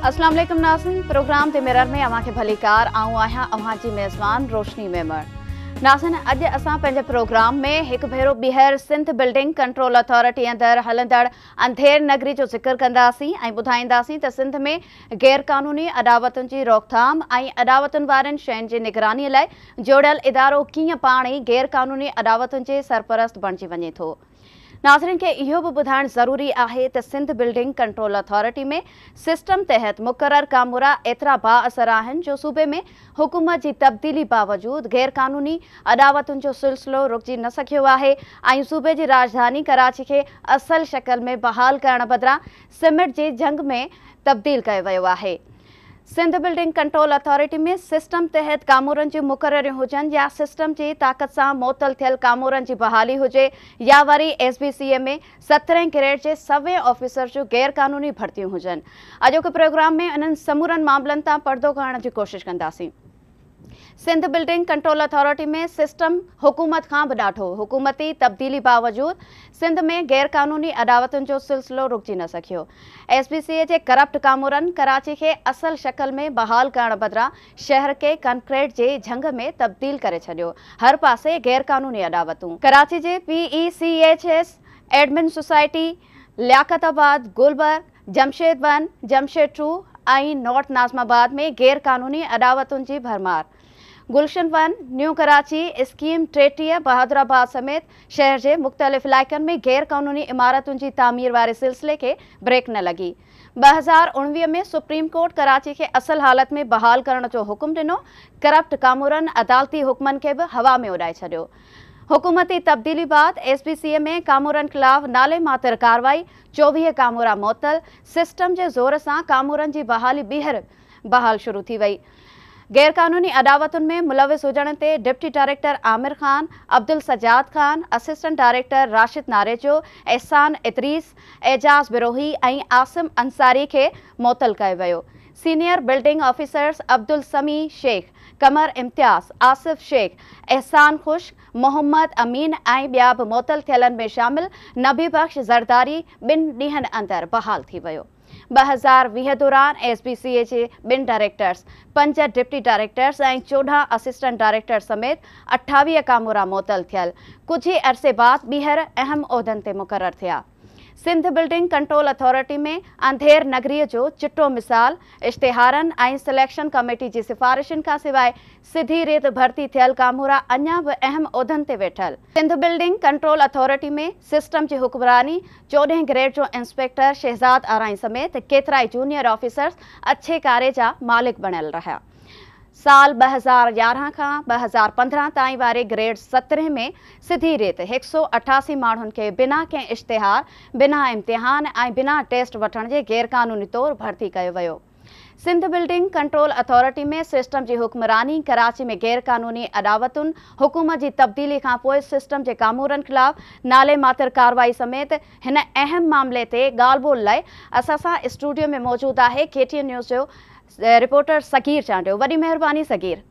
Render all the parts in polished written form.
अस्सलाम वालेकुम नाज़रीन, प्रोग्राम ते मिरर में अवां खे भलीकार आऊं आहियां अवां जी मेज़बान रोशनी मेमण। नाज़रीन, अॼु असां पंहिंजे प्रोग्राम में हिकु भेरो ॿीहर सिंध बिल्डिंग कंट्रोल अथॉरिटी अंदरि हलंदड़ अंधेर नगरी जो ज़िक्र कंदासीं ऐं ॿुधाईंदासीं त सिंध में गैर क़ानूनी अदावतुनि जी रोकथाम ऐं अदावतुनि वारनि शयुनि जी निगरानीअ लाइ जोड़ियल इदारो कीअं पाण ई गैर क़ानूनी अदावतुनि जे सरपरस्त बणिजी वञे थो। नाज़रीन खे इहो बि ॿुधाइणु ज़रूरी आहे त सिंध बिल्डिंग कंट्रोल अथॉरिटी में सिस्टम तहत मुक़रर कामूरा एतिरा बाअसर आहिनि जो सूबे में हुकूमत जी तब्दीली बावजूदु गैर क़ानूनी अदावतुनि जो सिलसिलो रुकिजी न सघियो आहे ऐं सूबे जी राजधानी कराची खे असल शक्ल में बहाल करण बदिरां सिमट जी जंग में तब्दील कयो वियो आहे। सिंध बिल्डिंग कंट्रोल अथॉरिटी में सिस्टम तहत कामूरनि जी मुक़ररियूं हुजनि या सिस्टम जी ताक़त सां मुअतल थियल कामूरनि जी बहाली हुजे या वरी SBCA में 17 ग्रेड जे सर्वे ऑफिसर जूं गैर क़ानूनी भर्तियूं हुजनि। अॼोके प्रोग्राम में इन्हनि समूरनि मामलनि तां पर्दो करण जी कोशिशि कंदासीं। सिंध बिल्डिंग कंट्रोल अथॉरिटी में सिस्टम हुकूमत खां बि ॾाढो हुकूमती तब्दीली बावजूदु सिंध में गैर क़ानूनी अदावतुनि जो सिलसिलो रुकिजी न सघियो। SBCA जे करप्ट कामूरनि कराची खे असल शक्ल में बहाल करण बदिरां शहर खे कंक्रीट जे झंग में तब्दील करे छॾियो। हर पासे गैर क़ानूनी अदावतूं। कराची जे PECHS admin society, Liaquatabad, Gulberg, Jamshed 1, Jamshed 2 ऐं नॉर्थ नाज़माबाद में गैर क़ानूनी अदावतुनि जी भरमार। गुलशन 1, न्यू कराची, स्कीम 33, बहादुराबाद समेत शहर जे मुख़्तलिफ़ इलाइक़नि में गैर क़ानूनी इमारतुनि जी तामीर वारे सिलसिले खे ब्रेक न लॻी। 2019 में सुप्रीम कोर्ट कराची खे असल हालत में बहाल करण जो हुकुम ॾिनो। करप्ट कामूरनि अदालती हुकमनि खे बि हवा में उॾाए छॾियो। हुकूमती तब्दीली बाद SBCA में कामूरनि ख़िलाफ़ नाले मातर कार्रवाई, 24 कामूरा मुअतल, सिस्टम जे ज़ोर सां कामूरनि जी बहाली ॿीहर बहाल शुरू थी वई। गैर क़ानूनी अदावतुनि में मुलविस हुजण ते deputy director Amir Khan, Abdul Sajjad Khan, assistant director Rashid Narejo, Ehsan Idrees, एजाज़ बिरोही ऐं आसिम अंसारी खे मुअतल कयो वियो। सीनियर बिल्डिंग ऑफिसर्स अब्दुल समी शेख, कमर इम्तियाज़, आसिफ शेख, एहसान खुश, मोहम्मद अमीन ऐं ॿिया बि मुअतल थियलनि में शामिल नबी बख्श ज़रदारी 2 ॾींहनि अंदरि बहाल थी वियो। 2020 दौरान SBCA जे 2 डायरेक्टर्स, 5 डिप्टी डायरेक्टर्स ऐं 14 असिस्टेंट डायरेक्टर समेत 28 कामूरा मुअतल थियल। कुझु ई अरसे बाद ॿीहर अहम उहिदनि ते मुक़रर थिया। सिंध बिल्डिंग कंट्रोल अथॉरिटी में अंधेर नगरीअ जो चिटो मिसाल इश्तिहारनि ऐं सिलेक्शन कमेटी जी सिफ़ारिशुनि खां सवाइ सिधी रेत भर्ती थियल कामूरा अञा बि अहम उहिदनि ते वेठल। सिंध बिल्डिंग कंट्रोल अथॉरिटी में सिस्टम जी हुक्मरानी 14 ग्रेड जो इंस्पेक्टर शहज़ाद आराई समेत केतिराई जूनियर ऑफिसर्स अच्छे कारे जा मालिक बणियल रहिया। साल 2011 खां 2015 ताईं वारे ग्रेड 17 में सिधी रेत 188 माण्हुनि खे बिना कंहिं इश्तिहार, बिना इम्तिहान ऐं बिना टेस्ट वठण जे गैर क़ानूनी तौरु भर्ती कयो वियो। सिंध बिल्डिंग कंट्रोल अथॉरिटी में सिस्टम जी हुक्मरानी कराची में गैर क़ानूनी अदावतुनि, हुकूमत जी तब्दीली खां पोइ सिस्टम जे कामूरनि ख़िलाफ़ नाले मातर कार्रवाई समेत हिन अहम मामले ते ॻाल्हि ॿोल लाइ असां सां स्टूडियो में मौजूदु आहे KTN न्यूज़ जो रिपोर्टर सगीर चांडियो। वॾी महिरबानी सगीर।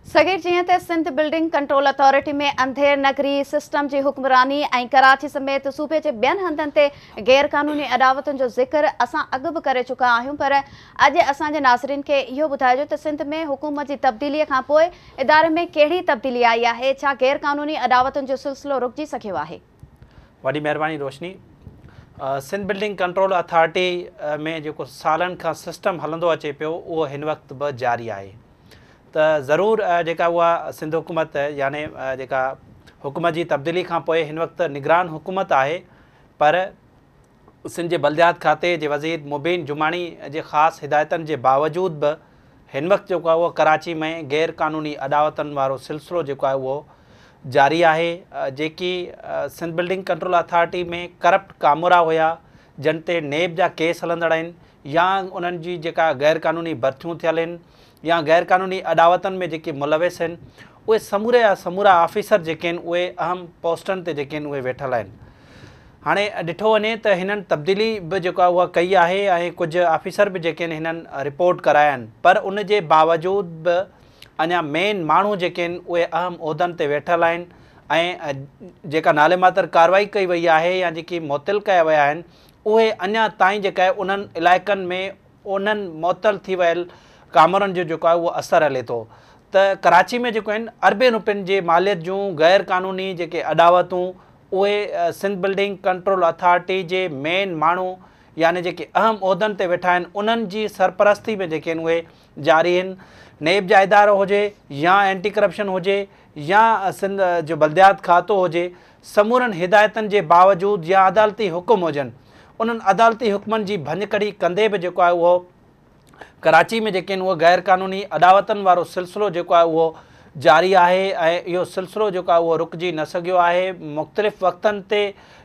सगीर, जीअं त सिंध बिल्डिंग कंट्रोल अथॉरिटी में अंधेर नगरी, सिस्टम जी हुक्मरानी ऐं कराची समेत सूबे जे ॿियनि हंधनि ते गैर क़ानूनी अदावतुनि जो ज़िक्र असां अॻु बि करे चुका आहियूं, पर अॼु असांजे नाज़रीन खे इहो ॿुधाइजो त सिंध में हुकूमत जी तब्दीलीअ खां पोइ इदारे में कहिड़ी तब्दीली आई आहे? छा गैर क़ानूनी अदावतुनि जो सिलसिलो रुकिजी सघियो आहे? वॾी महिरबानी रोशनी। सिंध बिल्डिंग कंट्रोल अथॉरिटी में जेको सालनि खां सिस्टम हलंदो अचे पियो उहो हिन वक़्तु बि जारी आहे। त ज़रूरु जेका उहा सिंध हुकूमत याने जेका हुकूमत जी तब्दीली खां पोइ हिन वक़्तु निगरान हुकूमत आहे, पर सिंध जे बल्दियात खाते जे वज़ीर मुबीन जुमानी जे ख़ासि हिदायतनि जे बावजूदु बि हिन वक़्तु जेको आहे उहो कराची में गैर क़ानूनी अदावतनि वारो सिलसिलो जेको आहे उहो जारी आहे। जेकी सिंध बिल्डिंग कंट्रोल अथॉरिटी में करप्ट कामूरा हुया, जिन ते नेब जा केस हलंदड़ आहिनि, या उन्हनि जी जेका गैर क़ानूनी भर्तियूं थियल आहिनि या गैर क़ानूनी अदावतनि में जेके मुलविस आहिनि, उहे समूरे जा समूरा ऑफिसर जेके आहिनि उहे अहम पोस्टनि ते जेके आहिनि उहे वेठल आहिनि। हाणे ॾिठो वञे त हिननि तब्दीली बि जेको आहे उहा कई आहे ऐं कुझु ऑफिसर बि जेके आहिनि हिननि रिपोर्ट कराया आहिनि, पर उन जे बावजूदु बि अञा मेन माण्हू जेके आहिनि उहे अहम उहिदनि ते वेठल आहिनि ऐं जेका नाले मातर कार्रवाई कई वई आहे या जेकी मुअतल कया विया आहिनि उहे अञा ताईं जेका आहे उन्हनि इलाइक़नि में उन्हनि मुअतल थी वियल कामरनि जो जेको आहे उहो असरु हले थो। त कराची में जेको आहिनि अरबे रुपयनि जे मालियत जूं गैर क़ानूनी जेके अडावतूं उहे सिंध बिल्डिंग कंट्रोल अथॉरिटी जे मेन माण्हू यानी जेके अहम उहिदनि ते वेठा आहिनि उन्हनि जी सरपरस्ती में जेके आहिनि उहे जारी आहिनि। नेब जा इदारो हुजे या एंटी करप्शन हुजे या सिंध जो बल्दियात खातो हुजे, समूरनि हिदायतनि जे बावजूदि या अदालती हुकुम हुजनि, उन्हनि अदालती हुकमनि जी भञकड़ी कंदे बि जेको आहे उहो कराची में जेके आहिनि उहो गैर क़ानूनी अडावतनि वारो सिलसिलो जेको आहे उहो जारी आहे ऐं इहो सिलसिलो जेको आहे उहो रुकिजी न सघियो आहे। मुख़्तलिफ़ वक़्तनि ते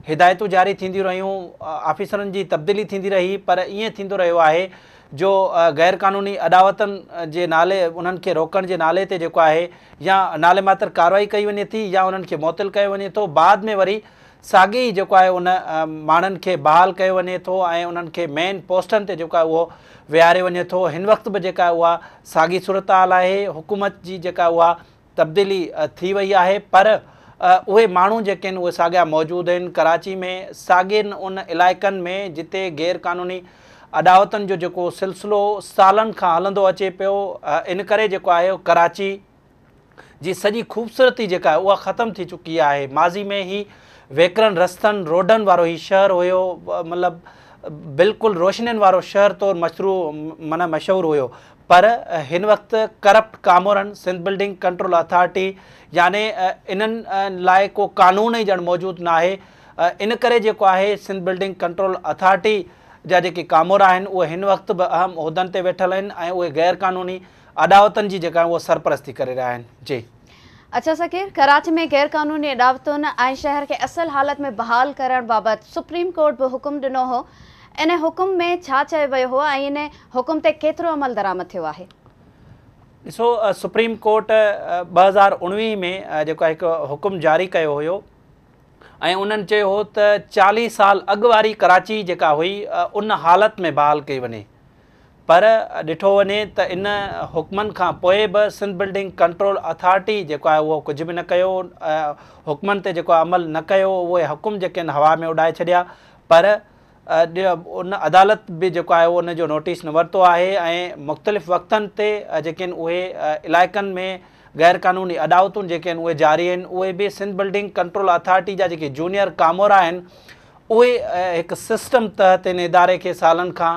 हिदायतूं जारी थींदियूं रहियूं, ऑफिसरनि जी तब्दीली थींदी रही, पर ईअं थींदो रहियो आहे जो गैर क़ानूनी अडावतनि जे नाले उन्हनि खे रोकण जे नाले ते जेको आहे या नाले मात्र कार्रवाई कई वञे थी या उन्हनि खे मुअतल कयो वञे थो, बाद में वरी साॻी जेको आहे उन माण्हुनि खे बहाल कयो वञे थो ऐं उन्हनि खे मेन पोस्टनि ते जेको आहे उहो विहारे वञे थो। हिन वक़्तु बि जेका उहा साॻी सूरत हाल आहे, हुकूमत जी जेका उहा तब्दीली थी वई आहे, पर उहे माण्हू जेके आहिनि उहे साॻिया मौजूदु आहिनि कराची में, साॻियुनि उन इलाइक़नि में जिते गैर क़ानूनी अडावतनि जो जेको सिलसिलो सालनि खां हलंदो अचे पियो। इन करे जेको आहे कराची जी सॼी ख़ूबसूरती जेका आहे उहा ख़तमु थी चुकी आहे। माज़ी में ई वेकरनि रस्तनि रोडनि वारो ही शहर हुयो, मतिलबु बिल्कुलु रोशनियुनि वारो शहर तौरु मशहूरु हुयो, पर हिन वक़्तु करप्ट कामोरनि सिंध बिल्डिंग कंट्रोल अथॉरिटी यानी इन्हनि लाइ को कानून ई ॼण मौजूदु न आहे। इन करे जेको आहे सिंध बिल्डिंग कंट्रोल अथॉरिटी जा जेके कामोर आहिनि उहे हिन वक़्तु बि अहम उहिदनि ते वेठल आहिनि ऐं उहे गैर क़ानूनी अडावतनि जी जेका उहा सरपरस्ती करे रहिया आहिनि। जी अच्छा सकीर, कराची में गैर क़ानूनी अडावतुनि ऐं शहर खे असल हालत में बहाल करण बाबति सुप्रीम कोर्ट बि हुकुम ॾिनो हो। इन हुकुम में छा चयो वियो हो ऐं इन हुकुम ते केतिरो अमल दरामद थियो आहे? ॾिसो, सुप्रीम कोर्ट 2019 में जेको आहे हिकु हुकुम जारी कयो हुयो ऐं उन्हनि चयो हो त 40 साल अॻु वारी कराची जेका हुई उन हालत में बहाल कई वञे, पर ॾिठो वञे त इन हुकमनि खां पोइ बि सिंध बिल्डिंग कंट्रोल अथॉरिटी जेको आहे उहो कुझु बि न कयो, हुकमनि ते जेको अमल न कयो, उहे हुकुम जेके आहिनि हवा में उॾाए छॾिया। पर उन अदालत बि जेको आहे उहो उनजो नोटिस न वरितो आहे ऐं मुख़्तलिफ़ वक़्तनि ते जेके आहिनि उहे इलाइक़नि में गैर क़ानूनी अडावतूं जेके आहिनि उहे जारी आहिनि। उहे बि सिंध बिल्डिंग कंट्रोल अथॉरिटी जा जेके जूनियर कामोरा आहिनि उहे हिकु सिस्टम तहत इन इदारे खे सालनि खां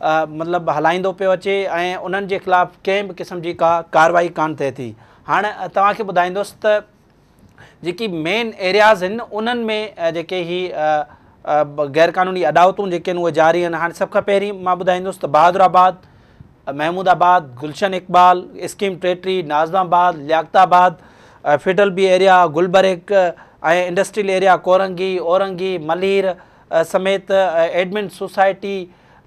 मतिलबु हलाईंदो पियो अचे ऐं उन्हनि जे ख़िलाफ़ु कंहिं बि क़िस्म जी का कार्रवाई कान थिए थी। हाणे तव्हांखे ॿुधाईंदुसि त जेकी मेन एरियाज़ आहिनि उन्हनि में जेके ही गैर क़ानूनी अडावतूं जेके आहिनि उहे जारी आहिनि। हाणे सभ खां पहिरीं मां ॿुधाईंदुसि त बहादुराबाद, महमूदाबाद, गुलशन इकबाल, स्कीम टेटरी, Nazimabad, Liaquatabad, federal B area, Gulberg ऐं इंडस्ट्रियल एरिया कोरंगी, औरंगी, मलीर समेत एडमिन सोसाइटी,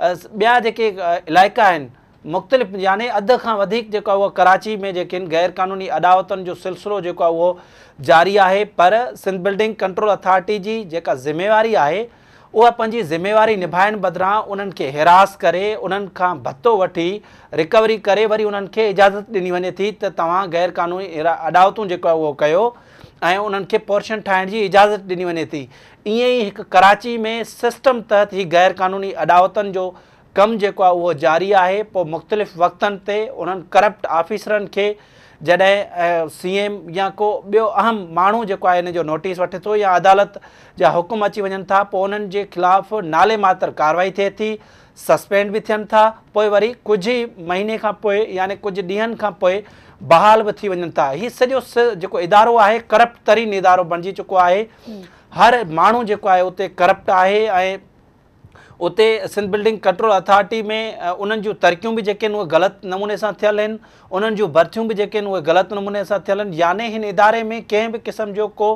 ॿिया जेके इलाइक़ा आहिनि मुख़्तलिफ़ यानी अधु खां वधीक जेको आहे उहो कराची में जेके आहिनि गैर क़ानूनी अडावतनि जो सिलसिलो जेको आहे उहो जारी आहे। पर सिंध बिल्डिंग कंट्रोल अथॉरिटी जी जेका ज़िम्मेवारी आहे उहा पंहिंजी ज़िम्मेवारी निभाइण बदिरां उन्हनि खे हिरास करे उन्हनि खां भत्तो वठी रिकवरी करे वरी उन्हनि खे इजाज़त ॾिनी वञे थी त तव्हां गैर क़ानूनी अडावतूं जेको आहे उहो कयो ऐं उन्हनि खे पोर्शन ठाहिण जी इजाज़त ॾिनी वञे थी। ईअं ई हिकु कराची में सिस्टम तहत ही गैर क़ानूनी अडावतनि जो कमु जेको आहे उहो जारी आहे। पोइ मुख़्तलिफ़ वक़्तनि ते उन्हनि करप्ट ऑफिसरनि खे जॾहिं CM या को ॿियो अहम माण्हू जेको आहे इन जो नोटिस वठे थो या अदालत जा हुकुम अची वञनि था, पोइ उन्हनि जे ख़िलाफ़ु नाले मात्र कार्रवाई थिए थी, सस्पेंड बि थियनि था, पोइ वरी कुझु ई महीने खां पोइ यानी कुझु ॾींहंनि खां पोइ बहाल बि थी वञनि था। हीउ सॼो जेको इदारो आहे करप्ट तरीन इदारो बणिजी चुको आहे। हर माण्हू जेको आहे उते करप्ट आहे ऐं उते सिंध बिल्डिंग कंट्रोल अथॉरिटी में उन्हनि जूं तरक़ियूं बि जेके आहिनि उहे ग़लति नमूने सां थियल आहिनि, उन्हनि जूं भर्तियूं बि जेके आहिनि उहे ग़लति नमूने सां थियल आहिनि, यानी हिन इदारे में कंहिं बि क़िस्म जो को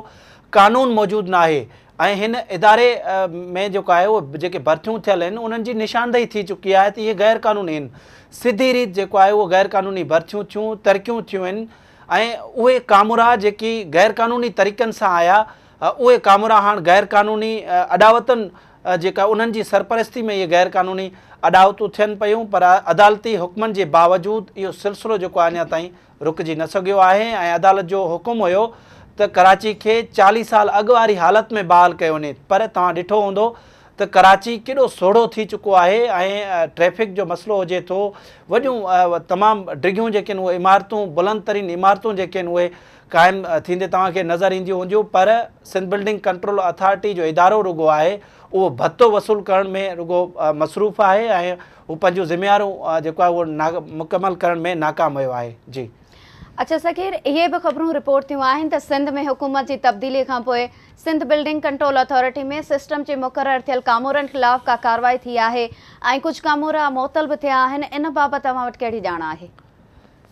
कानून मौजूदु न आहे ऐं हिन इदारे में जेको आहे उहे जेके भर्तियूं थियल आहिनि उन्हनि जी निशानदेही थी चुकी आहे त इहे गैर क़ानूनी आहिनि। सिधी रीति जेको आहे उहो गैर क़ानूनी भर्तियूं थियूं, तरक़ियूं थियूं आहिनि ऐं उहे कामोरा जेकी गैर क़ानूनी तरीक़नि सां आया उहे कामोरा हाणे गैर क़ानूनी अडावतनि जेका उन्हनि जी सरपरस्ती में इहे गैर क़ानूनी अडावतूं थियनि पियूं, पर अदालती हुकमनि जे बावजूदि इहो सिलसिलो जेको आहे अञा ताईं रुकिजी न सघियो आहे ऐं अदालत जो हुकुम हुयो त कराची खे 40 साल अॻु वारी हालत में बहाल कयो वञे। पर तव्हां ॾिठो हूंदो त कराची केॾो सोढ़ो थी चुको आहे ऐं ट्रैफ़िक जो मसइलो हुजे थो, वॾियूं तमामु डिघियूं जेके आहिनि उहे इमारतूं, बुलंद तरीन इमारतूं जेके आहिनि उहे क़ाइमु थींदे तव्हांखे नज़र ईंदियूं हूंदियूं, पर सिंध बिल्डिंग कंट्रोल अथॉरिटी जो इदारो रुॻो आहे उहो भत्तो वसूल करण में रुॻो मसरूफ़ आहे ऐं हू पंहिंजूं ज़िम्मेवारियूं जेको आहे उहो मुकमल करण में नाकाम वियो आहे। जी अच्छा सकीर, इहे बि ख़बरूं रिपोर्ट थियूं आहिनि त सिंध में हुकूमत जी तब्दीली खां पोइ सिंध बिल्डिंग कंट्रोल अथॉरिटी में सिस्टम जे मुक़ररु थियल कामोरनि ख़िलाफ़ का कार्रवाई थी आहे ऐं कुझु कामोरा मुअतल बि थिया आहिनि। इन बाबति तव्हां वटि कहिड़ी ॼाण आहे?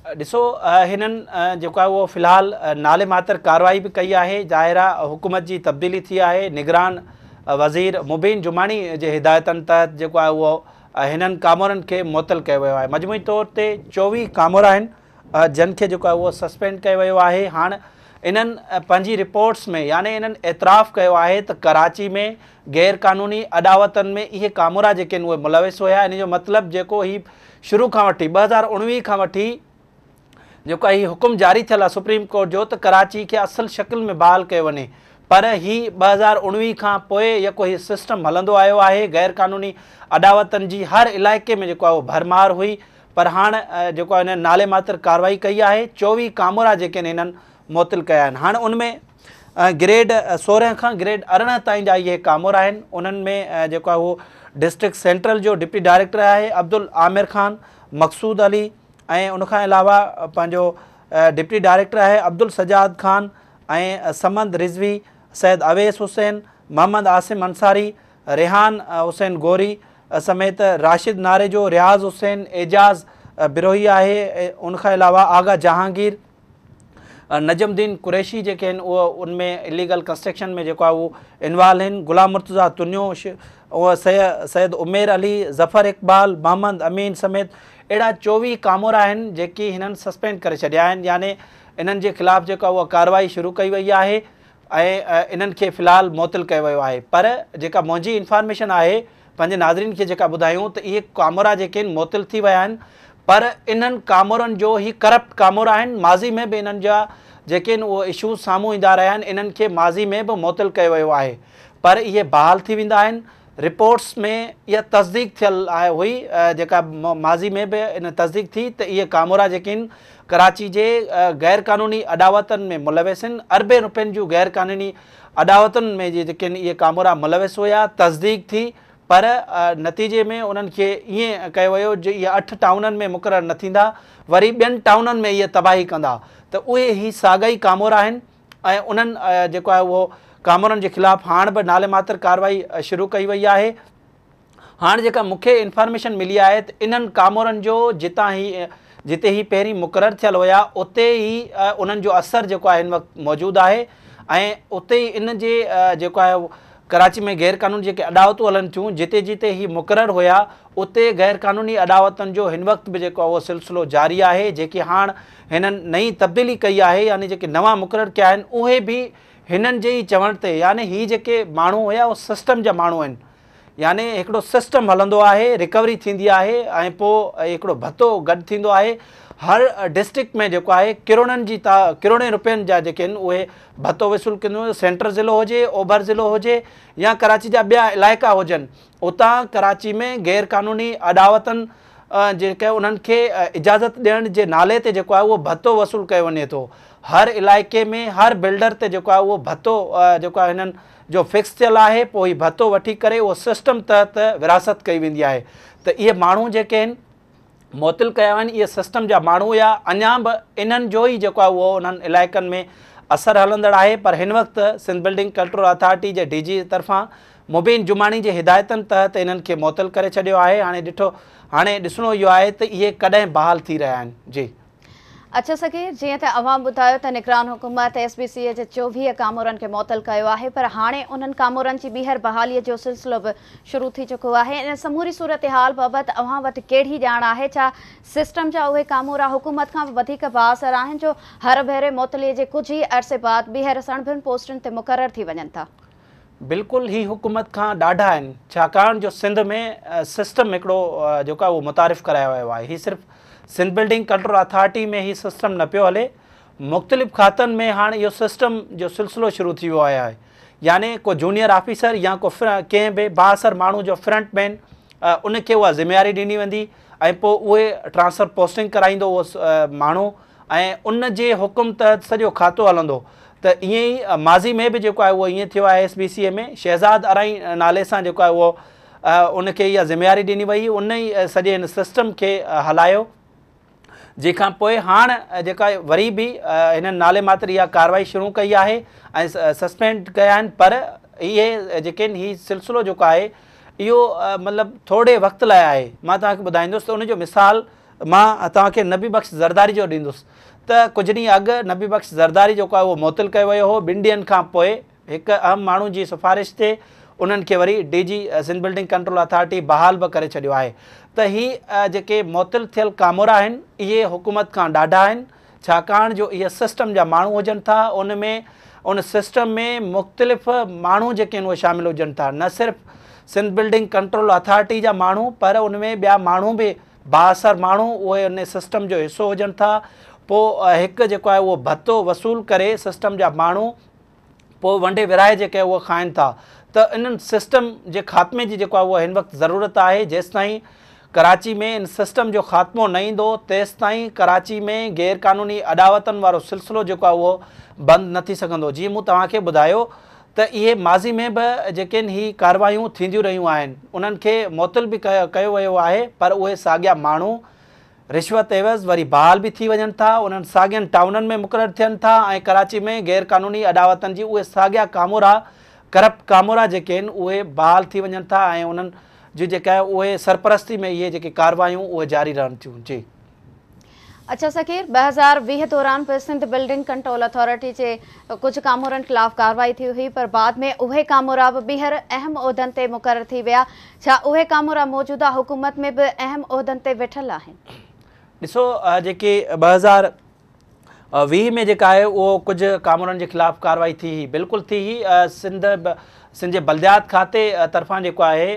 ॾिसो, हिननि जेको आहे उहो फ़िलहाल नाले मातर कार्रवाई बि कई आहे। ज़ाहिर आहे हुकूमत जी तब्दीली थी आहे। निगरान वज़ीर मुबीन जुमानी जे हिदायतनि तहत जेको आहे उहो हिननि कामोरनि खे मुअतल कयो वियो आहे। मजमूई तौर ते 24 कामोरा आहिनि जिन खे जेको आहे उहो सस्पेंड कयो वियो आहे। हाणे इन्हनि पंहिंजी रिपोर्ट्स में यानी इन्हनि एतिराफ़ कयो आहे त कराची में गैर क़ानूनी अॾावतनि में इहे कामोरा जेके आहिनि उहे मुलविस हुया। इन जो मतिलबु जेको ही शुरू खां वठी 2019 खां वठी जेको आहे हुकुम जारी थियल आहे सुप्रीम कोर्ट जो त कराची खे असल शकिल में बहाल कयो वञे, पर ही 2019 खां पोइ जेको हीउ सिस्टम हलंदो आयो आहे। गैर क़ानूनी अॾावतनि जी हर इलाइक़े में जेको आहे उहो भरमार हुई, पर हाणे जेको आहे हिन नाले मात्र कार्रवाई कई आहे। 24 कामोरा जेके आहिनि हिननि मुअतल कया आहिनि। हाणे उनमें ग्रेड 16 खां ग्रेड 18 ताईं जा इहे कामोरा आहिनि। उन्हनि में जेको आहे उहो डिस्ट्रिक्ट सेंट्रल जो डिप्टी डायरेक्टर आहे अब्दुल आमिर ख़ान, मक़सूद अली, ऐं उनखां अलावा पंहिंजो डिप्टी डायरेक्टर आहे अब्दुल सजाद ख़ान ऐं समंद रिज़वी, सैद अवेस हुसैन, मोहम्मद आसिम अंसारी, रेहान हुसैन गोरी समेत राशिद नारे जो रियाज़ हुसैन, एजाज़ बिरोही आहे। उनखां अलावा आगा जहांगीर, नजमुद्दीन कुरैशी जेके आहिनि उहो उनमें इलीगल कंस्ट्रक्शन में जेको आहे उहो इन्वॉल्व आहिनि। गुलाम मुर्तज़ा तुन्यो, उहो सैद उमेर अली, ज़फ़र इक़बाल, मोहम्मद अमीन समेत अहिड़ा 24 कामोरा आहिनि जेकी हिननि सस्पेंड करे छॾिया आहिनि। यानी इन्हनि जे ख़िलाफ़ु जेका उहा कार्रवाई शुरू कई वई आहे ऐं इन्हनि खे फ़िलहाल मुअतल कयो वियो आहे। पर जेका मुंहिंजी इंफॉर्मेशन आहे पंहिंजे नाज़रीन खे जेका ॿुधायूं त इहे कामोरा जेके आहिनि मुअतल थी विया आहिनि, पर इन्हनि कामोरनि जो ही करप्ट कामोरा आहिनि। माज़ी में बि इन्हनि जा जेके आहिनि उहे इशूज़ साम्हूं ईंदा रहिया आहिनि। इन्हनि खे माज़ी में बि मुअतल कयो वियो आहे, पर इहे बहाल थी वेंदा आहिनि। रिपोर्ट्स में इहा तस्दीक थियल आहे हुई, जेका माज़ी में बि इन तस्दीक थी त इहे कामोरा जेके आहिनि कराची जे गैर क़ानूनी अॾावतनि में मुलविस आहिनि। अरबे रुपयनि जूं गैर क़ानूनी अॾावतनि में जेके आहिनि इहे कामोरा मुलविस हुया, तस्दीक थी, पर नतीजे में उन्हनि खे ईअं कयो वियो जो इहे 8 टाउननि में मुक़ररु न थींदा, वरी ॿियनि टाउननि में इहे तबाही कंदा। त उहे ही साॻई कामोरा आहिनि ऐं उन्हनि जेको आहे उहो कामोरनि जे ख़िलाफ़ु हाणे बि नाले मात्र कार्रवाई शुरू कई वई आहे। हाणे जेका मूंखे इंफॉर्मेशन मिली आहे त इन्हनि कामोरनि जो जिते ही पहिरीं मुक़ररु थियल हुया उते ई उन्हनि जो असरु जेको आहे हिन वक़्तु मौजूदु आहे ऐं उते ई इन जे जेको आहे कराची में गैर क़ानूनी जेके अॾावतूं हलनि थियूं, जिते जिते ही मुक़ररु हुया उते गैर क़ानूनी अॾावतनि जो हिन वक़्तु बि जेको आहे उहो सिलसिलो जारी आहे। जेकी हाणे हिननि नई तब्दीली कई आहे, यानी जेके नवां मुक़ररु कया आहिनि उहे बि हिननि जे ई चवण ते, यानी ही जेके माण्हू हुया उहे सिस्टम जा माण्हू आहिनि। यानी हिकिड़ो सिस्टम हलंदो आहे, रिकवरी थींदी आहे ऐं पोइ हिकिड़ो भत्तो गॾु थींदो आहे। हर डिस्ट्रिक्ट में जेको आहे किरोड़े रुपयनि जा जेके आहिनि उहे भत्तो वसूल कंदो। सेंट्रल ज़िलो हुजे, ओभर ज़िलो हुजे या कराची जा ॿिया इलाइक़ा हुजनि, उतां कराची में गैर क़ानूनी अॾावतनि जेके उन्हनि खे इजाज़त ॾियण जे नाले ते जेको आहे उहो भत्तो वसूल कयो वञे थो। हर इलाइक़े में हर बिल्डर ते जेको आहे उहो भत्तो जेको आहे हिननि जो फिक्स थियल आहे। पोइ हीउ भत्तो वठी करे उहो सिस्टम तहत विरासत कई वेंदी आहे। त इहे माण्हू जेके आहिनि मुअतल कया आहिनि, इहे सिस्टम जा माण्हू या अञा बि इन्हनि जो ई जेको आहे उहो उन्हनि इलाइक़नि में असरु हलंदड़ आहे। पर हिन वक़्तु सिंध बिल्डिंग कंट्रोल अथॉरिटी जे DG तरफ़ां मुबीन जुमानी जे हिदायतनि तहत इन्हनि खे मुअतल करे छॾियो आहे। हाणे ॾिसणो इहो आहे त इहे कॾहिं बहाल थी रहिया आहिनि। जी अच्छा सकीर, जीअं त अवां ॿुधायो त निगरान हुकूमत SBC जे 24 कामोरनि खे मुअतल कयो आहे, पर हाणे उन्हनि कामोरनि जी ॿीहर बहालीअ जो सिलसिलो बि शुरू थी चुको आहे। इन समूरी सूरत हाल बाबति अवां वटि कहिड़ी ॼाण आहे? छा सिस्टम जा उहे कामोरा हुकूमत खां बि वधीक बाअसर आहिनि जो हर भेरे मुअतलीअ जे कुझु ई अरसे बाद ॿीहर सणभियुनि पोस्टुनि ते मुक़ररु थी वञनि था? बिल्कुलु ही हुकूमत खां ॾाढा आहिनि, छाकाणि जो सिंध में सिस्टम हिकिड़ो जेको आहे उहो मुतारिफ़ करायो वियो आहे। ही सिर्फ़ु सिंध बिल्डिंग कंट्रोल अथॉरिटी में ही सिस्टम न पियो हले, मुख़्तलिफ़ खातनि में हाणे इहो सिस्टम जो सिलसिलो शुरू थी वियो आहे। यानी को जूनियर ऑफिसर या को कंहिं बि बाअसर माण्हू जो फ्रंटमैन उनखे उहा ज़िम्मेवारी ॾिनी वेंदी ऐं पोइ उहे ट्रांसफ़र पोस्टिंग कराईंदो उहो माण्हू ऐं उन जे हुकुम तहत सॼो खातो हलंदो। त ईअं ई माज़ी में बि जेको आहे उहो ईअं थियो आहे SBCA में शहज़ाद अराई नाले सां जेको आहे उहो उनखे इहा ज़िम्मेवारी ॾिनी वई, उन ई सॼे हिन सिस्टम खे हलायो, जंहिंखां पोइ हाणे जेका वरी बि हिननि नाले मात्र इहा कार्रवाई शुरू कई आहे ऐं सस्पेंड कया आहिनि। पर इहे जेके आहिनि हीउ सिलसिलो जेको आहे इहो मतिलबु थोरे वक़्त लाइ आहे। मां तव्हांखे ॿुधाईंदुसि त उनजो मिसाल मां तव्हांखे नबी बख़्श ज़रदारी जो ॾींदुसि त कुझु ॾींहं अॻु नबी बख़्श ज़रदारी जेको आहे उहो मुअतल कयो वियो हो। 2 ॾींहंनि खां पोइ हिकु अहम माण्हू जी सिफ़ारिश ते उन्हनि खे वरी DG Sindh building control authority बहाल बि करे छॾियो आहे। त हीअ जेके मुअतल थियल कामोरा आहिनि इहे हुकूमत खां ॾाढा आहिनि, छाकाणि जो इहे सिस्टम जा माण्हू हुजनि था, उन सिस्टम में मुख़्तलिफ़ माण्हू जेके आहिनि उहे शामिल हुजनि था, न सिर्फ़ु सिंध बिल्डिंग कंट्रोल अथॉरिटी जा माण्हू पर उनमें ॿिया माण्हू बि बाअसर माण्हू उहे उन सिस्टम जो हिसो हुजनि था। पोइ हिकु जेको आहे उहो भत्तो वसूल करे सिस्टम जा माण्हू पोइ वंडे विराए जेके उहो खाइनि था। त इन्हनि सिस्टम जे ख़ात्मे जी जेको आहे उहा हिन वक़्तु ज़रूरत आहे। जेसिताईं कराची में इन सिस्टम जो ख़ात्मो न ईंदो तेसिताईं कराची में गैर क़ानूनी अॾावतनि वारो सिलसिलो जेको आहे उहो बंदि न थी सघंदो। जीअं मूं तव्हांखे ॿुधायो त इहे माज़ी में बि जेके आहिनि हीअ कार्रवायूं थींदियूं रहियूं आहिनि, उन्हनि खे मुअतल बि कयो वियो आहे, पर उहे साॻिया माण्हू रिश्वत एवज़ वरी बहाल बि थी वञनि था, उन्हनि साॻियनि टाउननि में मुक़ररु थियनि था ऐं कराची में गैर क़ानूनी अॾावतनि जी उहे साॻिया कामोरा करप्ट कामोरा जेके आहिनि उहे बहाल थी वञनि था ऐं उन्हनि जी जेका आहे उहे सरपरस्ती में इहे जेके कार्रवायूं उहे जारी रहनि थियूं। जी अच्छा सकीर, 2020 दौरान पे सिंध बिल्डिंग कंट्रोल अथॉरिटी जे कुछ कामोरनि खिलाफ़ कार्रवाई थी हुई, पर बाद में उहे कामोरा बि ॿीहर अहम उहिदनि ते मुक़ररु थी विया। छा उहे कामोरा मौजूदा हुकूमत में बि अहम उहिदनि ते वेठल आहिनि? ॾिसो, जेके 2020 में जेका आहे उहो कुझु कामोरनि जे ख़िलाफ़ कार्रवाई थी हुई, बिल्कुलु थी हुई। सिंध जे बल्दियात खाते तरफ़ां जेको आहे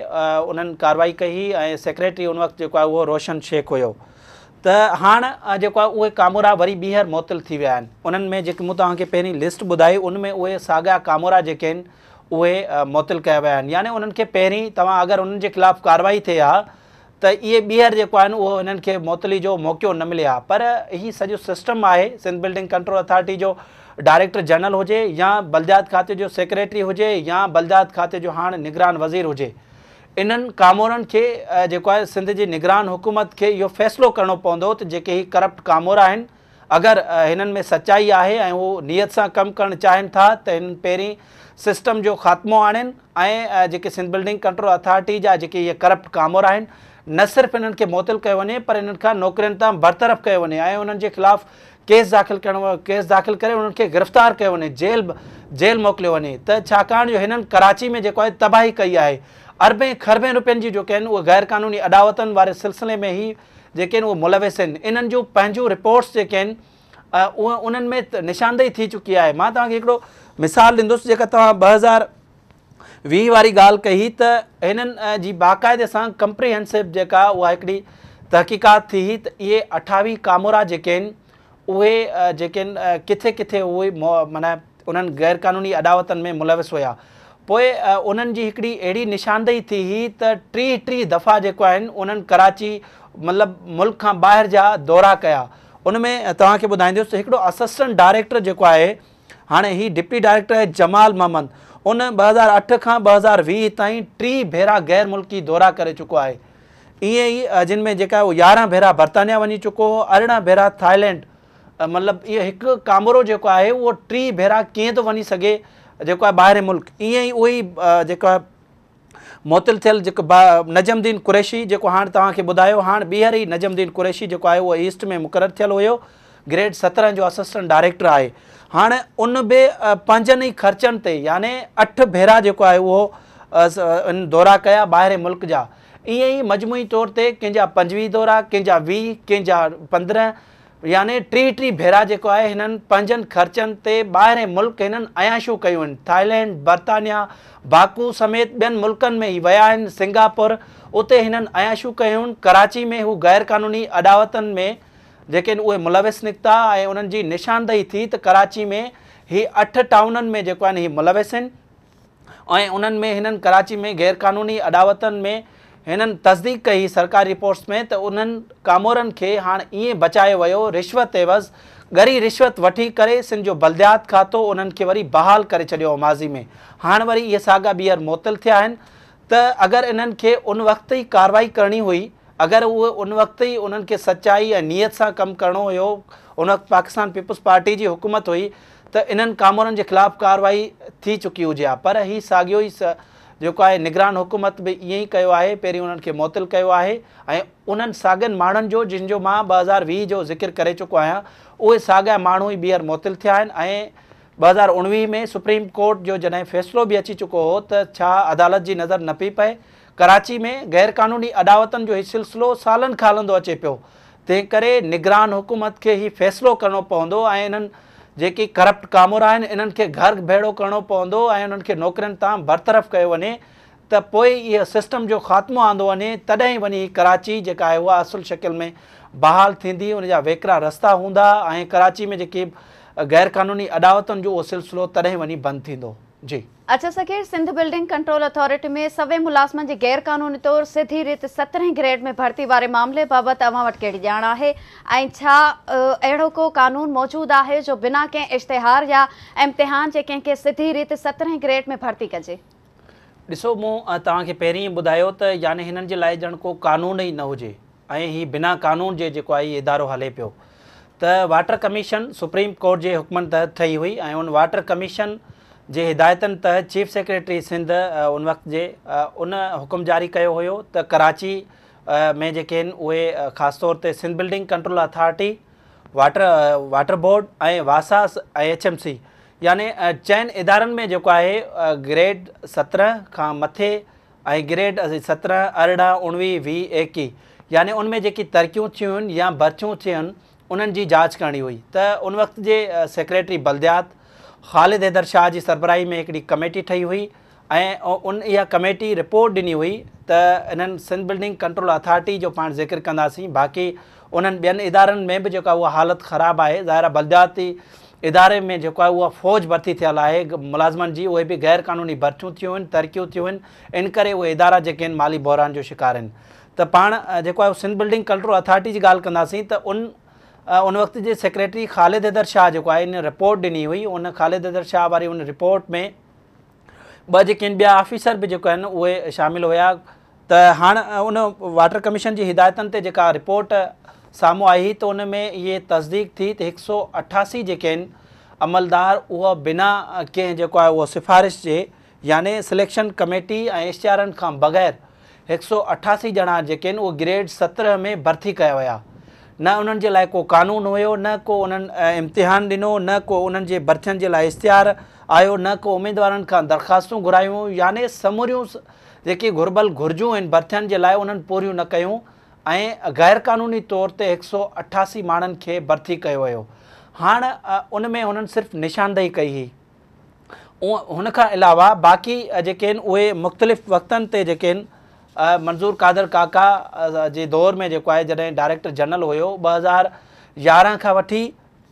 उन्हनि कार्रवाई कई हुई ऐं सेक्रेटरी उन वक़्तु जेको आहे उहो रोशन शेख हुयो। त हाणे जेको आहे उहे कामोरा वरी ॿीहर मुअतल थी विया आहिनि। उन्हनि में जेके मूं तव्हांखे पहिरीं लिस्ट ॿुधाई उनमें उहे साॻिया कामोरा जेके आहिनि उहे मुअतल कया विया आहिनि। यानी उन्हनि खे पहिरीं तव्हां अगरि उन्हनि जे ख़िलाफ़ु कार्रवाई थिए हा त इहे ॿीहर जेको आहिनि उहो हिननि खे मुअतली जो मौक़ो न मिले हा। पर हीउ सॼो सिस्टम आहे, सिंध बिल्डिंग कंट्रोल अथॉरिटी जो डायरेक्टर जनरल हुजे या बल्दियात खाते जो सेक्रेटरी हुजे या बल्दियात खाते जो हाणे निगरान वज़ीर हुजे, इन्हनि कामोरनि खे जेको आहे सिंध जी निगरान हुकूमत खे इहो फ़ैसिलो करिणो पवंदो त जेके हीअ करप्ट कामोरा आहिनि, अगरि हिननि में सचाई आहे ऐं उहो नियत सां कमु करणु चाहिनि था त हिननि पहिरीं सिस्टम जो ख़ात्मो आणनि ऐं जेके सिंध बिल्डिंग कंट्रोल अथॉरिटी जा जेके इहे करप्ट कामोरा आहिनि न सिर्फ़ु हिननि खे मुअतल कयो वञे पर हिननि खां नौकरियुनि तां बरतरफ़ कयो वञे ऐं उन्हनि जे ख़िलाफ़ु केस दाख़िल करे उन्हनि खे गिरफ़्तार कयो वञे, जेल मोकिलियो वञे। त छाकाणि जो हिननि कराची में जेको आहे तबाही कई आहे, अरबें खरबें रुपयनि जी जेके आहिनि उहे गैर क़ानूनी अॾावतनि वारे सिलसिले में ई जेके आहिनि उहे मुलविस आहिनि। इन्हनि जूं पंहिंजूं रिपोर्ट्स जेके आहिनि उहे उन्हनि में निशानदेही थी चुकी आहे। मां तव्हांखे हिकिड़ो मिसाल ॾींदुसि, जेका तव्हां 2020 वारी ॻाल्हि कई त हिननि जी बाक़ाइदे सां कंप्रीहेंसिव जेका उहा हिकिड़ी तहक़ीक़ात थी हुई त इहे 28 कामोरा जेके आहिनि उहे जेके आहिनि किथे किथे उहे माना उन्हनि गैर क़ानूनी अॾावतनि में मुलविस हुया। पोइ उन्हनि जी हिकिड़ी अहिड़ी निशानदेही थी हुई त 3 दफ़ा जेको आहिनि उन्हनि कराची मतिलबु मुल्क खां ॿाहिरि जा दौरा कया। उन में तव्हांखे ॿुधाईंदुसि हिकिड़ो असिस्टेंट डायरेक्टर जेको आहे, हाणे ही डिप्टी डायरेक्टर आहे जमाल महमद, उन 2008 खां 2020 ताईं 3 भेरा गैर मुल्की दौरा करे चुको आहे। ईअं ई जिन में जेका उहो 11 भेरा बर्तानिया वञी चुको हो, 18 भेरा थाईलैंड। मतिलबु इहो हिकु कामरो जेको आहे उहो 3 भेरा कीअं थो वञी सघे जेको आहे ॿाहिरि मुल्क। ईअं ई उहो ई जेको आहे मुअतल थियल जेको नजमुद्दीन कुरैशी जेको हाणे तव्हांखे ॿुधायो, हाणे ॿीहर ई नजमुद्दीन कुरैशी जेको आहे उहो ईस्ट में मुक़ररु थियल हुयो, ग्रेड 17 जो असिस्टेंट डायरेक्टर आहे। हाणे उन बि 5 ई ख़र्चनि ते यानी 8 भेरा जेको आहे उहो दौरा कया ॿाहिरि मुल्क जा। ईअं ई मजमूई तौर ते कंहिंजा 25 दौरा, कंहिंजा 20, कंहिंजा 15, यानी 3 भेरा जेको आहे हिननि 5 ख़र्चनि ते ॿाहिरि मुल्क हिननि अयाशूं कयूं आहिनि। थाईलैंड, बर्तानिया, बाकू समेत ॿियनि मुल्कनि में ही विया आहिनि, सिंगापुर, उते हिननि अयाशूं कयूं आहिनि। कराची में हू गैर क़ानूनी अॾावतनि में जेके आहिनि उहे मुलविस निकिता ऐं उन्हनि जी निशानदेही थी त कराची में ही 8 टाउननि में जेको आहिनि ही मुलविस आहिनि ऐं उन्हनि में हिननि कराची में गैरक़ानूनी अडावतनि में हिननि तस्दीक कई सरकारी रिपोर्ट्स में त उन्हनि कामोरनि खे हाणे ईअं बचायो वियो रिश्वत एवज़ ॻरी रिश्वत वठी करे सिंध जो बलदियात खातो उन्हनि खे वरी बहाल करे छॾियो माज़ी में। हाणे वरी इहे साॻा ॿीहर मुअतल थिया आहिनि त अगरि इन्हनि खे उन वक़्तु ई कार्रवाई करणी हुई, अगरि उहे उन वक़्तु ई उन्हनि खे सचाई ऐं नियत सां कमु करिणो हुयो, उन वक़्तु पाकिस्तान पीपुल्स पार्टी जी हुकूमत हुई त इन्हनि कामोरनि जे ख़िलाफ़ु कार्रवाई थी चुकी हुजे हा। पर हीउ साॻियो ई जेको आहे निगरान हुकूमत बि ईअं ई कयो आहे, पहिरीं उन्हनि खे मुअतल कयो आहे ऐं उन्हनि साॻियनि माण्हुनि जो जिन जो मां 2020 जो ज़िक्र करे चुको आहियां, उहे साॻिया माण्हू ई ॿीहर मुअतल थिया आहिनि। ऐं 2019 में सुप्रीम कोर्ट जो जॾहिं फ़ैसिलो बि अची चुको हो त छा अदालत जी नज़र न पई पए, कराची में गैरक़ानूनी अडावतनि जो हीउ सिलसिलो सालनि खां हलंदो अचे पियो, तंहिं करे निगरान हुकूमत खे हीउ फ़ैसिलो करिणो पवंदो ऐं इन्हनि जेकी करप्ट कामोरा आहिनि इन्हनि खे घर भेड़ो करिणो पवंदो ऐं उन्हनि खे नौकरियुनि तां बरतरफ़ कयो वञे त पोइ इहे सिस्टम जो ख़ात्मो आंदो वञे, तॾहिं वञी कराची जेका आहे उहा असुल शकिल में बहाल थींदी, उन जा वेकरा रस्ता हूंदा ऐं कराची में जेकी गैरक़ानूनी अडावतनि जो उहो सिलसिलो तॾहिं वञी बंदि थींदो। जी अच्छा सकीर, सिंध बिल्डिंग कंट्रोल अथॉरिटी में सवे मुलाज़िमनि जी गैरक़ानूनी तौर सिधी रीति 17 ग्रेड में भर्ती वारे मामले बाबति अवां वटि कहिड़ी ॼाण आहे ऐं छा अहिड़ो को कानून मौजूदु आहे जो बिना कंहिं इश्तिहार या इम्तिहान जे कंहिंखे सिधी रीति 17 ग्रेड में भर्ती कजे? ॾिसो, मूं तव्हांखे पहिरीं ई ॿुधायो त यानी हिननि जे लाइ ॼण को कानून ई न हुजे ऐं हीउ बिना कानून जे जेको आहे इदारो हले पियो। त वाटर कमीशन सुप्रीम कोर्ट जे हुकमनि तहत ठही हुई ऐं उन वाटर कमीशन जे हिदायतनि तहत चीफ सेक्रेटरी सिंध उन वक़्त जे उन हुकुम जारी कयो हुयो त कराची में जेके आहिनि उहे ख़ासि तौर ते Sindh building control authority, water board ऐं वासास ऐं HMC यानी चइनि इदारनि में जेको आहे ग्रेड 17 खां मथे ऐं ग्रेड 17, 18, 19, 20, 21 यानी उनमें जेकी तरक़ियूं थियूं आहिनि या भर्तियूं थियूं आहिनि उन्हनि जी जांच करणी हुई। त उन वक़्त जे सेक्रेटरी बलदियात ख़ालिद हैदर शाह जी सरबराही में हिकिड़ी कमेटी ठही हुई ऐं उन इहा कमेटी रिपोर्ट ॾिनी हुई त इन्हनि सिंध बिल्डिंग कंट्रोल अथॉरिटी जो पाण ज़िक्र कंदासीं, बाक़ी उन्हनि ॿियनि इदारनि में बि जेका उहा हालत ख़राबु आहे। ज़ाहिर बलदियाती इदारे में जेको आहे उहा फ़ौज भर्ती थियल आहे मुलाज़िमनि जी, उहे बि गैर क़ानूनी भर्तियूं थियूं आहिनि, तरक़ियूं थियूं आहिनि, इन करे उहे इदारा जेके आहिनि माली बहिरान जो शिकार आहिनि। त पाण जेको आहे सिंध बिल्डिंग कंट्रोल अथॉरिटी जी ॻाल्हि कंदासीं त उन वक़्त जे सेक्रेटरी ख़ालिद हैदर शाह जेको आहे इन रिपोर्ट ॾिनी हुई। उन ख़ालिद हैदर शाह वारी उन रिपोर्ट में ॿ जेके आहिनि ॿिया ऑफिसर बि जेको आहिनि उहे शामिल हुया। त हाणे उन वाटर कमीशन जी हिदायतनि ते जेका रिपोर्ट साम्हूं आई हुई त उन में इहे तस्दीक थी त 188 जेके आहिनि अमलदार उहा बिना कंहिं जेको आहे उहो सिफ़ारिश जे यानी सिलेक्शन कमेटी ऐं इश्तिहारनि खां बग़ैर 188 ॼणा जेके आहिनि उहे ग्रेड 17 में भर्ती कया विया। न उन्हनि जे लाइ को कानून हुयो, न को उन्हनि इम्तिहान ॾिनो, न को उन्हनि जे भर्तियुनि जे लाइ इश्तिहार आयो, न को उमेदवारनि खां दरख़्वास्तूं घुरायूं, यानी समूरियूं जेकी घुरबल घुरिजूं आहिनि भर्तियुनि जे लाइ उन्हनि पूरियूं न कयूं ऐं गैर क़ानूनी तौर ते 188 माण्हुनि खे भर्ती कयो वियो। हाणे उन में हुननि सिर्फ़ु निशानदेही कई हुई। हुन खां अलावा बाक़ी जेके आहिनि उहे मुख़्तलिफ़ वक़्तनि ते जेके आहिनि मंज़ूर कादर काका जे दौर में जेको आहे जॾहिं डायरेक्टर जनरल हुयो 2011 खां वठी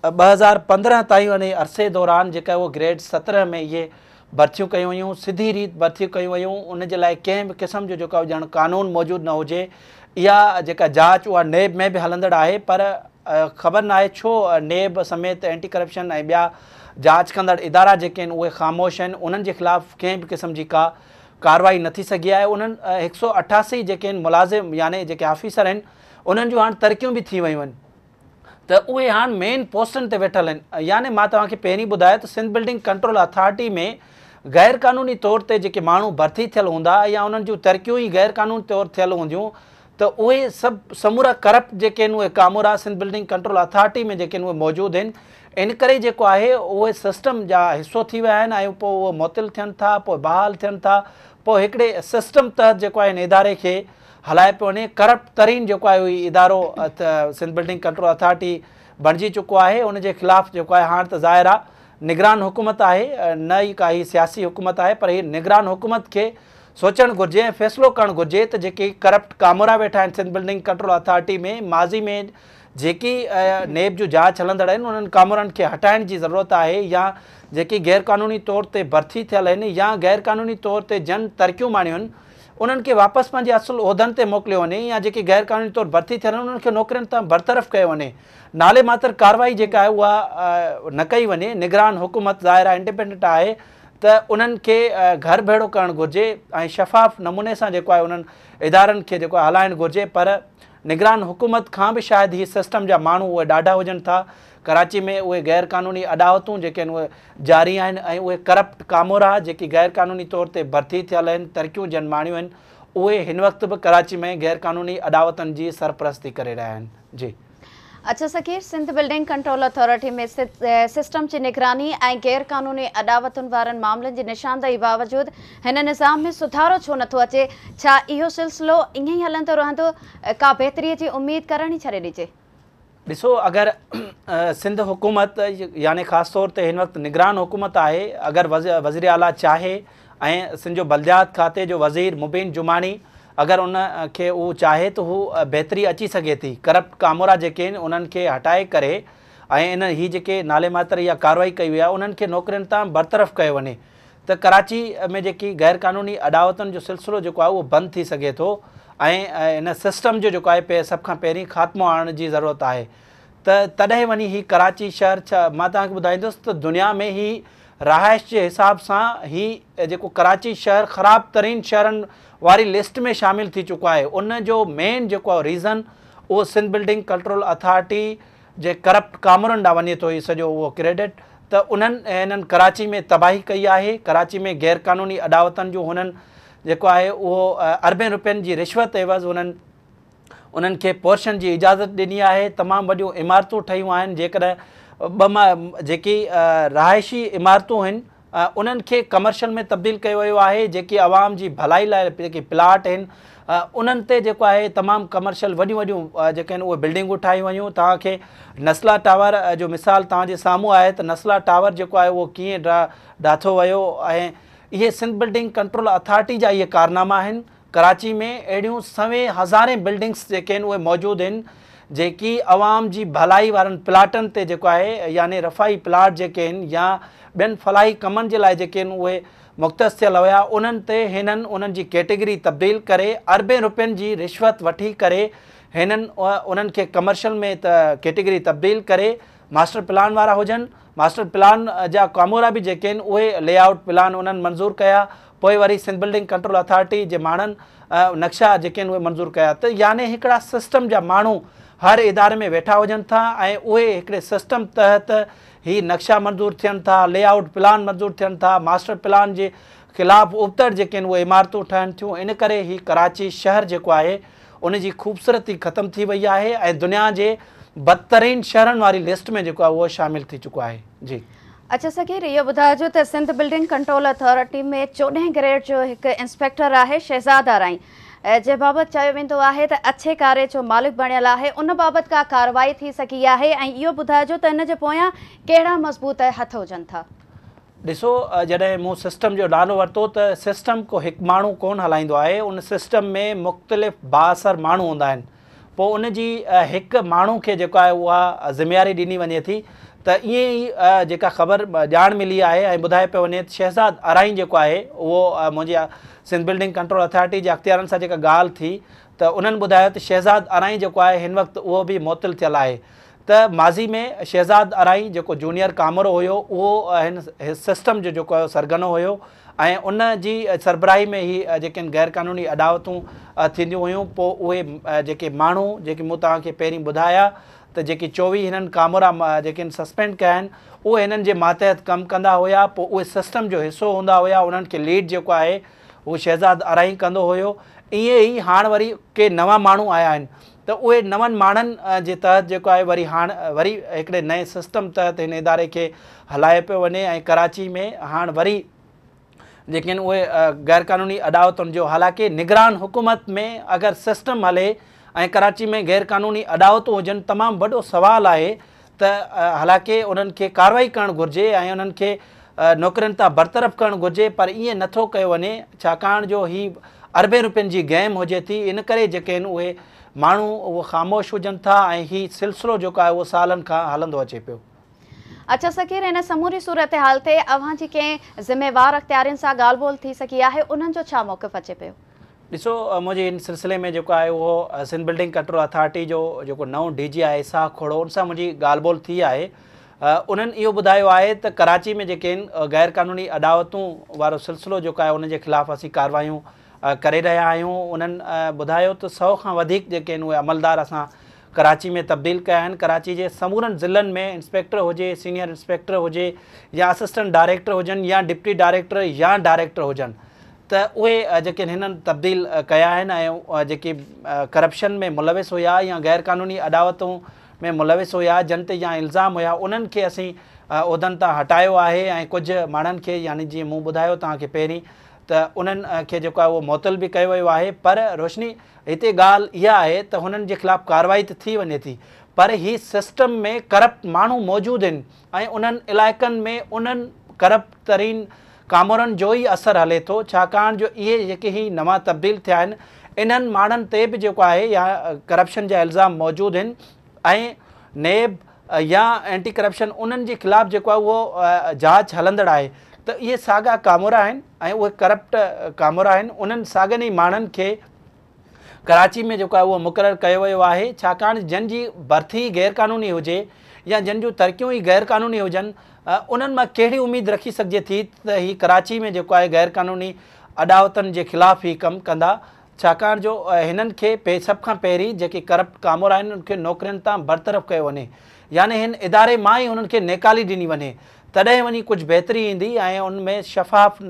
2015 ताईं वञी अरसे दौरान जेका उहो ग्रेड 17 में इहे भर्तियूं कयूं हुयूं, सिधी रीति भर्तियूं कयूं हुयूं। उन जे लाइ कंहिं बि क़िस्म जो जेको ॼण कानून मौजूदु न हुजे। इहा जेका जांच उहा नेब में बि हलंदड़ आहे, पर ख़बर न आहे छो नेब समेत एंटी करप्शन ऐं ॿिया जांच कंदड़ इदारा जेके आहिनि उहे ख़ामोश आहिनि, उन्हनि जे ख़िलाफ़ु कंहिं बि क़िस्म जी का कार्रवाई न थी सघी आहे। उन्हनि 188 जेके आहिनि मुलाज़िम यानी जेके ऑफिसर आहिनि उन्हनि जूं हाणे तरक़ियूं बि थी वियूं आहिनि त उहे हाणे मेन पोस्टनि ते वेठल आहिनि। यानी मां तव्हांखे पहिरीं ॿुधायो त सिंध बिल्डिंग कंट्रोल अथॉरिटी में गैर क़ानूनी तौर ते जेके माण्हू भर्ती थियल हूंदा या उन्हनि जूं तरक़ियूं ई गैर क़ानूनी तौर थियल हूंदियूं त उहे सभु समूरा करप्ट जेके आहिनि उहे कामोरा सिंध बिल्डिंग कंट्रोल अथॉरिटी में जेके आहिनि उहे मौजूदु आहिनि। इन करे जेको आहे उहे सिस्टम जा हिसो थी विया आहिनि ऐं पोइ उहे मुअतल थियनि था, पोइ बहाल थियनि था, पोइ हिकिड़े सिस्टम तहत जेको आहे इन इदारे खे हलाए पियो वञे। करप्ट तरीन जेको आहे उहो इदारो सिंध बिल्डिंग कंट्रोल अथॉरिटी बणिजी चुको आहे। उनजे ख़िलाफ़ु जेको आहे हाणे त ज़ाहिर आहे निगरान हुकूमत आहे, न ई का ही सियासी हुकूमत आहे, पर हीअ निगरान हुकूमत खे सोचणु घुरिजे ऐं फ़ैसिलो करणु घुरिजे त जेके करप्ट कामोरा वेठा आहिनि सिंध बिल्डिंग कंट्रोल अथॉरिटी में माज़ी में जेकी नेब जो जांच हलंदड़ आहिनि उन्हनि कामरनि खे हटाइण जी ज़रूरत आहे, या जेकी गैरक़ानूनी तौर ते भर्ती थियल आहिनि या गैरक़ानूनी तौर ते जन तरक़ियूं माणियूं आहिनि उन्हनि खे वापसि पंहिंजे असुल उहिदनि ते मोकिलियो वञे, या जेके गैरक़ानूनी तौर भर्ती थियल आहिनि उन्हनि खे नौकरियुनि तां बरतरफ़ कयो वञे। नाले मात्र कार्रवाई जेका आहे उहा न कई वञे। निगरान हुकूमत ज़ाहिर आहे इंडिपेंडेंट आहे, त उन्हनि खे घर भेड़ो करणु घुरिजे ऐं शफ़ाफ़ नमूने सां जेको आहे उन्हनि इदारनि खे जेको आहे हलाइणु घुरिजे। पर निगरान हुकूमत खां बि शायदि हीअ सिस्टम जा माण्हू उहे ॾाढा हुजनि था। कराची में उहे गैरक़ानूनी अदावतूं जेके आहिनि उहे जारी आहिनि, ऐं उहे करप्ट कामोरा जेकी गैरक़ानूनी तौर ते भर्ती थियल आहिनि, तरक़ियूं जन माणियूं आहिनि, उहे हिन वक़्तु बि कराची में गैरक़ानूनी अदावतनि जी सरपरस्ती करे रहिया आहिनि। जी अच्छा सकीर, सिंध बिल्डिंग कंट्रोल अथॉरिटी में सिस्टम जी निगरानी ऐं गैरक़ानूनी अदावतुनि वारनि मामलनि जी निशानदही बावजूदि हिन निज़ाम में सुधारो छो नथो अचे? छा इहो सिलसिलो ईअं ई हलंदो रहंदो? का बहितरीअ जी उमेद करण ई छॾे ॾिजे? ॾिसो, अगरि सिंध हुकूमत यानी ख़ासि तौर ते हिन वक़्तु निगरान हुकूमत आहे, अगरि वज़ीर आला चाहे ऐं सिंध जो बलदियात खाते जो वज़ीर मुबीन जुमानी अगरि उन खे उहो चाहे त हू बहितरी अची सघे थी। करप्ट कामोरा जेके आहिनि उन्हनि खे हटाए करे ऐं हीअ जेके नाले मात्र इहा कार्रवाई कई वई आहे उन्हनि खे नौकरियुनि तां बरतरफ़ कयो वञे, त कराची में जेकी गैरक़ानूनी अदावतुनि जो सिलसिलो जेको आहे उहो बंदि थी सघे थो, ऐं इन सिस्टम जो जेको आहे सभ खां पहिरीं ख़ात्मो आणण जी ज़रूरत आहे। त तॾहिं वञी ही कराची शहर, छा मां तव्हांखे ॿुधाईंदुसि त दुनिया में ही रहाइश जे हिसाब सां ही जेको कराची शहर ख़राब तरीन शहरनि वारी लिस्ट में शामिल थी चुको आहे। उन जो मेन जेको आहे रीज़न उहो सिंध बिल्डिंग कंट्रोल अथॉरिटी जे करप्ट कामरनि ॾांहुं वञे थो। ही सॼो उहो क्रेडिट त उन्हनि हिननि कराची में तबाही कई आहे। कराची में गैरक़ानूनी अदावतनि जो हुननि जेको आहे उहो अरबें रुपयनि जी रिश्वत एवज़ उन्हनि खे पोर्शन जी इजाज़त ॾिनी आहे। तमामु वॾियूं इमारतूं ठहियूं आहिनि। जेकॾहिं जेकी रहाइशी इमारतूं आहिनि उन्हनि खे कमर्शियल में तब्दील कयो वियो आहे। जेकी आवाम जी भलाई लाइ जेके प्लाट आहिनि उन्हनि ते जेको आहे तमामु कमर्शियल वॾियूं वॾियूं जेके आहिनि उहे बिल्डिंगूं ठाहियूं वयूं। तव्हांखे नस्ला टावर जो मिसाल तव्हांजे साम्हूं आहे त नस्ला टावर जेको आहे उहो कीअं ॾाथो वियो, ऐं इहे सिंध बिल्डिंग कंट्रोल अथॉरिटी जा इहे कारनामा आहिनि। कराची में अहिड़ियूं सवें हज़ारें बिल्डिंग्स जेके आहिनि उहे मौजूदु आहिनि जेकी आवाम जी भलाई वारनि प्लाटनि ते जेको आहे यानी रफ़ाई प्लाट जेके आहिनि या ॿियनि फलाही कमनि जे लाइ जेके आहिनि उहे मुख़्तस थियल हुया, उन्हनि ते हिननि उन्हनि जी कैटेगरी तब्दील करे अरबें रुपयनि जी रिश्वत वठी करे हिननि उन्हनि खे कमर्शियल में कैटेगरी तब्दील करे मास्टर प्लान वारा हुजनि, मास्टर प्लान जा कामोरा बि जेके आहिनि उहे लेआउट प्लान उन्हनि मंज़ूरु कया, पोइ वरी सिंध बिल्डिंग कंट्रोल अथॉरिटी जे माण्हुनि नक्शा जेके आहिनि उहे मंज़ूरु कया। त यानी हिकिड़ा सिस्टम जा माण्हू हर इदारे में वेठा हुजनि था ऐं उहे हिकिड़े सिस्टम तहत ही नक्शा मंज़ूरु थियनि था, लेआउट प्लान मंज़ूरु थियनि था, मास्टर प्लान जे ख़िलाफ़ु उबतड़ जेके आहिनि उहे इमारतूं ठहनि थियूं। इन करे ही कराची शहर जेको आहे उन जी ख़ूबसूरती ख़तमु थी वई आहे ऐं दुनिया जे बदतरीन शहरनि वारी लिस्ट में जेको आहे उहो शामिल थी चुको आहे। जी अच्छा सकीर, इहो ॿुधाइजो त सिंध बिल्डिंग कंट्रोल अथॉरिटी में 14 ग्रेड जो हिकु इंस्पेक्टर आहे शहज़ाद आराई, जे बाबति चयो वेंदो आहे त अच्छे कार्य जो मालिक बणियल आहे। उन बाबति का कार्रवाई थी सघी आहे ऐं इहो ॿुधाइजो त इन जे पोयां कहिड़ा मज़बूत हथ हुजनि था? ॾिसो, जॾहिं मूं सिस्टम जो नालो वरितो त सिस्टम को हिकु माण्हू कोन हलाईंदो आहे। उन सिस्टम में मुख़्तलिफ़ बाअसर माण्हू हूंदा आहिनि। पोइ उन जी हिकु माण्हू खे जेको आहे उहा ज़िम्मेवारी ॾिनी वञे थी। त ईअं ई जेका ख़बर ॼाण मिली आहे ऐं ॿुधाए पियो वञे त शहज़ाद आराई जेको आहे उहो मुंहिंजे सिंध बिल्डिंग कंट्रोल अथॉरिटी जे अख़्तियारनि सां जेका ॻाल्हि थी त उन्हनि ॿुधायो त शहज़ाद आराई जेको आहे हिन वक़्तु उहो बि मुअतल थियल आहे। त माज़ी में शहज़ाद आराई जेको जूनियर कामरो हुयो उहो हिन सिस्टम जो जेको आहे सरगनो हुयो ऐं उन जी सरबराही में ही जेके गैरक़ानूनी अदावतूं थींदियूं हुयूं। पोइ उहे जेके माण्हू जेके मूं तव्हांखे पहिरीं ॿुधाया त जेकी 24 हिननि कामरा जेके सस्पेंड कया आहिनि उहे हिननि जे मातहत कमु कंदा हुया। पोइ उहे सिस्टम जो हिसो हूंदा हुया। उन्हनि खे लीड जेको आहे उहो शहज़ाद आराई कंदो हुयो। ईअं ई हाणे वरी के नवां माण्हू आया आहिनि त उहे नवनि माण्हुनि जे तहत जेको आहे वरी हाणे वरी हिकिड़े नए सिस्टम तहत हिन इदारे खे हलाए पियो वञे ऐं कराची में हाणे वरी जेके आहिनि उहे गैरक़ानूनी अदावतुनि जो, हालांकि निगरान हुकूमत में अगरि सिस्टम हले ऐं कराची में गैरक़ानूनी अदावतूं हुजनि तमामु वॾो सुवालु आहे त हालांकि उन्हनि खे कार्रवाई करणु घुरिजे ऐं उन्हनि खे नौकरियुनि तां बरतरफ़ करणु घुरिजे, पर ईअं नथो कयो वञे छाकाणि जो ही अरबें रुपयनि जी गेम हुजे थी। इन करे जेके आहिनि उहे माण्हू उहो ख़ामोश हुजनि था ऐं हीउ सिलसिलो जेको आहे उहो सालनि खां हलंदो अचे पियो। अच्छा सकीर, इन समूरी सूरत हाल ते अव्हां जी कंहिं ज़िम्मेवार अख़्तियारनि सां ॻाल्हि ॿोल थी सघी आहे, उन्हनि जो छा मौक़िफ़ अचे पियो? ॾिसो, मुंहिंजे इन सिलसिले में जेको आहे उहो सिंध बिल्डिंग कंट्रोल अथॉरिटी जो जेको नओं DG आहे इसाक खोड़ो, उन सां मुंहिंजी ॻाल्हि ॿोल थी आहे। उन्हनि इहो ॿुधायो आहे त कराची में जेके आहिनि गैर क़ानूनी अदावतूं वारो सिलसिलो जेको आहे उनजे ख़िलाफ़ु असीं कार्रवायूं करे रहिया आहियूं। उन्हनि ॿुधायो त 100 खां वधीक जेके आहिनि उहे अमलदार असां कराची में तब्दील कया आहिनि। कराची जे समूरनि ज़िलनि में इंस्पेक्टर हुजे, सीनियर इंस्पेक्टर हुजे या असिस्टेंट डायरेक्टर हुजनि या डिप्टी डायरेक्टर या डायरेक्टर हुजनि, त उहे जेके हिननि तब्दील कया आहिनि ऐं जेके करप्शन में मुलविस हुया या गैर क़ानूनी अदावतूं में मुलविस हुया, जिन ते या इल्ज़ाम हुया, उन्हनि खे असीं उहिदनि तां हटायो आहे ऐं कुझु माण्हुनि खे, यानी जीअं मूं ॿुधायो तव्हांखे पहिरीं, त उन्हनि खे जेको आहे उहो मुअतल बि कयो वियो आहे। पर रोशनी, हिते ॻाल्हि इहा आहे त हुननि जे ख़िलाफ़ु कार्रवाई त थी वञे थी, पर ही सिस्टम में करप्ट माण्हू मौजूदु आहिनि ऐं उन्हनि इलाइक़नि में उन्हनि करप्ट तरीन कामरनि जो ई असरु हले थो, छाकाणि जो इहे जेके ही नवां तब्दील थिया आहिनि, इन्हनि माण्हुनि ते बि जेको आहे या करप्शन जा इल्ज़ाम मौजूदु आहिनि ऐं नेब या एंटी करप्शन उन्हनि जे ख़िलाफ़ु जेको आहे उहो जांच हलंदड़ आहे। त इहे साॻा कामोरा आहिनि ऐं उहे करप्ट कामोरा आहिनि। उन्हनि साॻियनि ई माण्हुनि खे कराची में जेको आहे उहो मुक़ररु कयो वियो आहे, छाकाणि जंहिंजी भर्ती गैर क़ानूनी हुजे या जिन जूं तरक़ियूं ई गैर क़ानूनी हुजनि, उन्हनि मां कहिड़ी उमेदु रखी सघिजे थी त ही कराची में जेको आहे गैर क़ानूनी अदावतनि जे ख़िलाफ़ु ही कमु कंदा, छाकाणि जो हिननि खे सभ खां पहिरीं जेके करप्ट कामोरा आहिनि उनखे नौकरियुनि तां बरतरफ़ कयो वञे, यानी हिन इदारे मां ई हुननि खे नेकाली ॾिनी वञे, तॾहिं वञी कुझु बहितरी ईंदी ऐं उनमें शफ़ाफ़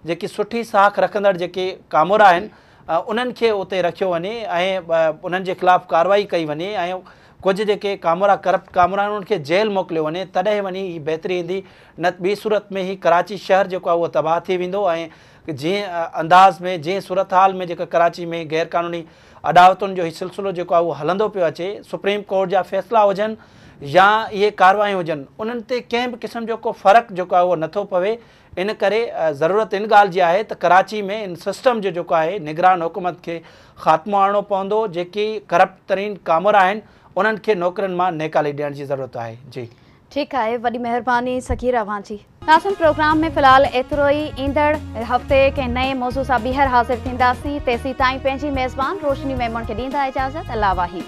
जेकी सुठी साख रखंदड़ जेके कामोरा आहिनि उन्हनि खे उते रखियो वञे ऐं उन्हनि जे ख़िलाफ़ु कार्रवाई कई वञे ऐं कुझु जेके कामोरा करप्ट कामोरा आहिनि उन्हनि खे जेल मोकिलियो वञे, तॾहिं वञी ही बहितरी ईंदी। न ॿी सूरत में ही कराची शहर जेको आहे उहो तबाह थी वेंदो ऐं जीअं अंदाज़ में, जीअं सूरत हाल में जेका कराची में गैर क़ानूनी अदावतुनि जो ही सिलसिलो जेको आहे उहो हलंदो पियो अचे, सुप्रीम कोर्ट जा फ़ैसिला हुजनि या इहे कार्रवायूं हुजनि, उन्हनि ते कंहिं बि क़िस्म जो को फ़र्क़ु जेको आहे उहो नथो पवे। इन करे ज़रूरत इन ॻाल्हि जी आहे त कराची में इन सिस्टम जो जेको आहे निगरान हुकूमत खे ख़ात्मो आणणो पवंदो। जेकी करप्ट तरीन कामोरा आहिनि उन्हनि खे नौकरियुनि मां नेकाली ॾियण जी ज़रूरत आहे। जी ठीकु आहे, वॾी महिरबानी सकीर अव्हां जी। नासिन प्रोग्राम में फ़िलहाल एतिरो ई। ईंदड़ हफ़्ते कंहिं नए मौज़ू सां ॿीहर हाज़िर थींदासीं। तेसीं ताईं पंहिंजी मेज़बान रोशनी मेमन खे ॾींदा इजाज़त। अल्लाह वाहिद।